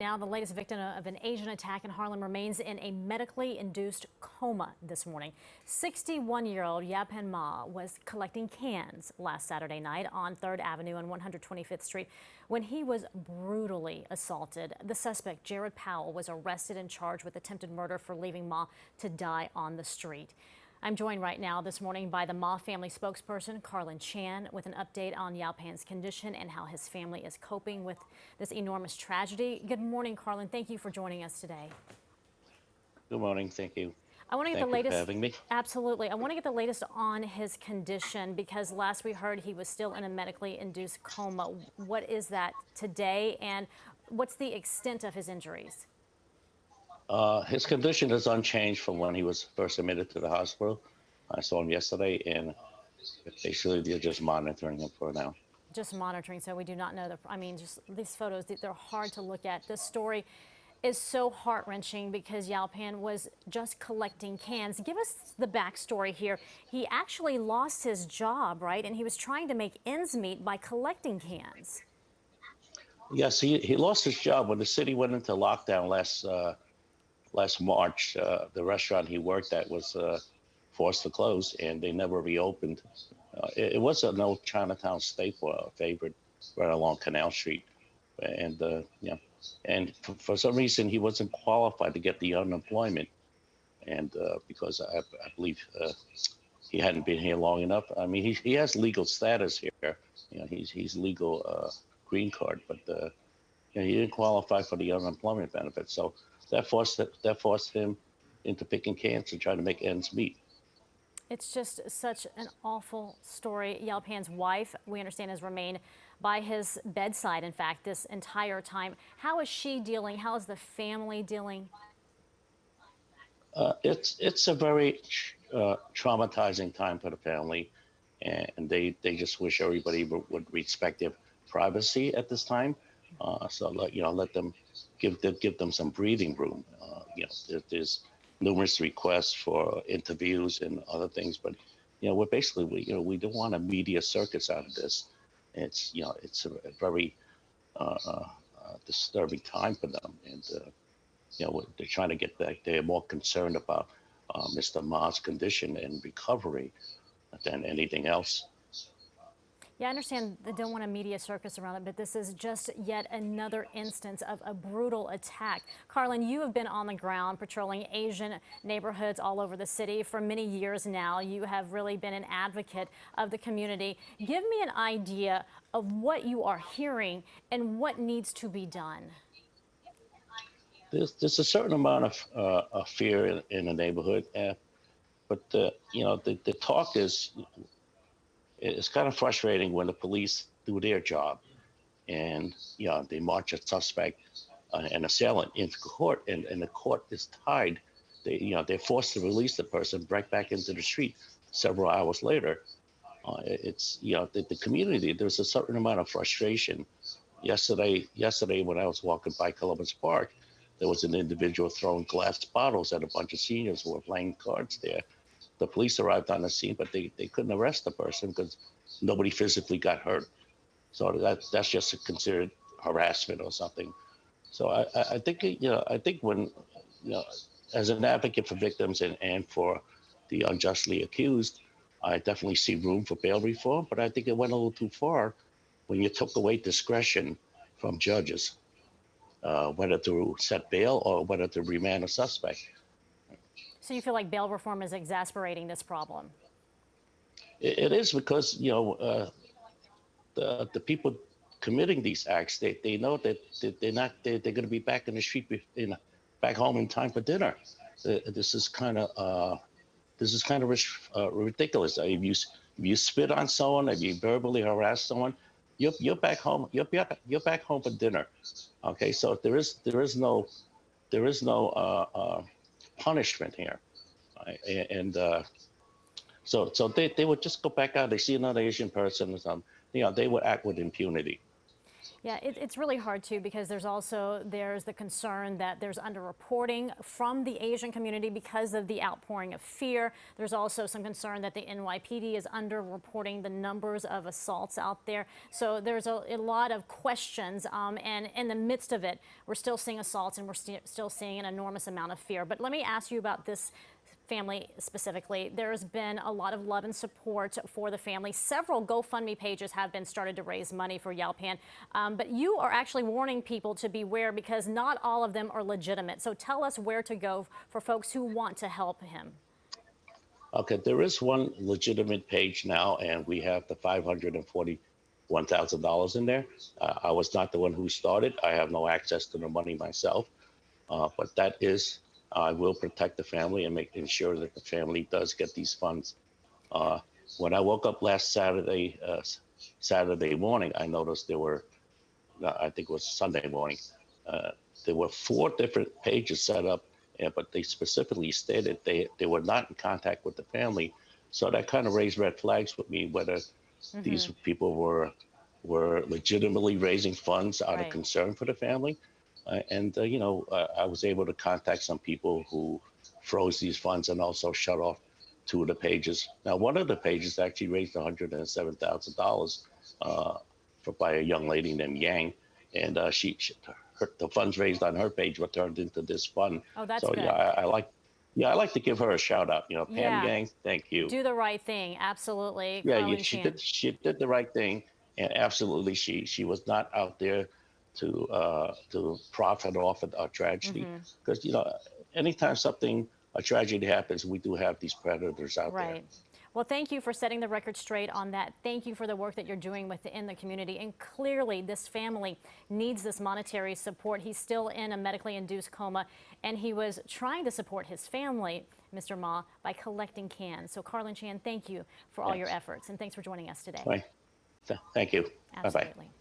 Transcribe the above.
Now, the latest victim of an Asian attack in Harlem remains in a medically induced coma this morning. 61-year-old Yao Pan Ma was collecting cans last Saturday night on 3rd Avenue and 125th Street when he was brutally assaulted. The suspect, Jared Powell, was arrested and charged with attempted murder for leaving Ma to die on the street. I'm joined right now this morning by the Ma family spokesperson, Karlin Chan, with an update on Yao Pan's condition and how his family is coping with this enormous tragedy. Good morning, Karlin. Thank you for joining us today. Good morning. Thank you. I want to get Thank the you latest. for having me. Absolutely. I want to get the latest on his condition because last we heard he was still in a medically induced coma. What is that today, and what's the extent of his injuries? His condition is unchanged from when he was first admitted to the hospital. I saw him yesterday, and basically they're just monitoring him for now. Just monitoring, so we do not know just these photos, they're hard to look at. This story is so heart-wrenching because Yao Pan was just collecting cans. Give us the backstory here. He actually lost his job, right? And he was trying to make ends meet by collecting cans. Yes, he lost his job when the city went into lockdown last March. The restaurant he worked at was forced to close, and they never reopened. It was an old Chinatown staple, a favorite, right along Canal Street, and and for some reason he wasn't qualified to get the unemployment, and because I believe he hadn't been here long enough. I mean, he has legal status here. He's legal green card, but he didn't qualify for the unemployment benefits. So that forced him into picking cans and trying to make ends meet. It's just such an awful story. Yao Pan's wife, we understand, has remained by his bedside, in fact, this entire time. How is she dealing? How is the family dealing? It's a very traumatizing time for the family, and they just wish everybody would respect their privacy at this time. So let them give them some breathing room. There's numerous requests for interviews and other things, but we're basically we don't want a media circus out of this. It's a very disturbing time for them, and they're trying to get back. They're more concerned about Mr. Ma's condition and recovery than anything else. Yeah, I understand they don't want a media circus around it, but this is just yet another instance of a brutal attack. Karlin, you have been on the ground patrolling Asian neighborhoods all over the city for many years now. You have really been an advocate of the community. Give me an idea of what you are hearing and what needs to be done. There's a certain amount of fear in the neighborhood, but the talk is. It's kind of frustrating when the police do their job, and they march a suspect, an assailant, into court, and the court is tied. They're forced to release the person right back into the street several hours later. It's the community. There's a certain amount of frustration. Yesterday when I was walking by Columbus Park, there was an individual throwing glass bottles at a bunch of seniors who were playing cards there. The police arrived on the scene, but they couldn't arrest the person because nobody physically got hurt. So that's just considered harassment or something. So I think I think when as an advocate for victims and for the unjustly accused, I definitely see room for bail reform. But I think it went a little too far when you took away discretion from judges, whether to set bail or whether to remand a suspect. So you feel like bail reform is exacerbating this problem? It is because the people committing these acts, they know that they're going to be back in the street back home in time for dinner. This is kind of ridiculous. If you spit on someone, if you verbally harass someone, you're back home. You're back home for dinner. Okay, so there is no punishment here, and so they would just go back out. They see another Asian person or something, they would act with impunity. Yeah, it's really hard too, because there's the concern that there's underreporting from the Asian community because of the outpouring of fear. There's also some concern that the NYPD is underreporting the numbers of assaults out there. So there's a lot of questions, and in the midst of it, we're still seeing assaults and we're still seeing an enormous amount of fear. But let me ask you about this family specifically. There's been a lot of love and support for the family. Several GoFundMe pages have been started to raise money for Yao Pan, but you are actually warning people to beware because not all of them are legitimate. So tell us where to go for folks who want to help him. Okay, there is one legitimate page now, and we have the $541,000 in there. I was not the one who started. I have no access to the money myself, but that is, I will protect the family and ensure that the family does get these funds. When I woke up last Saturday morning, I noticed there were, I think it was Sunday morning, there were 4 different pages set up, but they specifically stated they were not in contact with the family. So that kind of raised red flags with me, whether these people were legitimately raising funds out of concern for the family. I was able to contact some people who froze these funds and also shut off 2 of the pages. Now, one of the pages actually raised $107,000 by a young lady named Yang, and the funds raised on her page were turned into this fund. Oh, that's so good. I like to give her a shout out. Pam Yang, thank you. Do the right thing, absolutely. Yeah, she did the right thing, and absolutely she was not out there to profit off a tragedy, because anytime a tragedy happens, we do have these predators out there. Right. Well, thank you for setting the record straight on that. Thank you for the work that you're doing within the community. And clearly, this family needs this monetary support. He's still in a medically induced coma, and he was trying to support his family, Mr. Ma, by collecting cans. So, Karlin Chan, thank you for all your efforts, and thanks for joining us today. Right. Thank you. Absolutely. Bye-bye.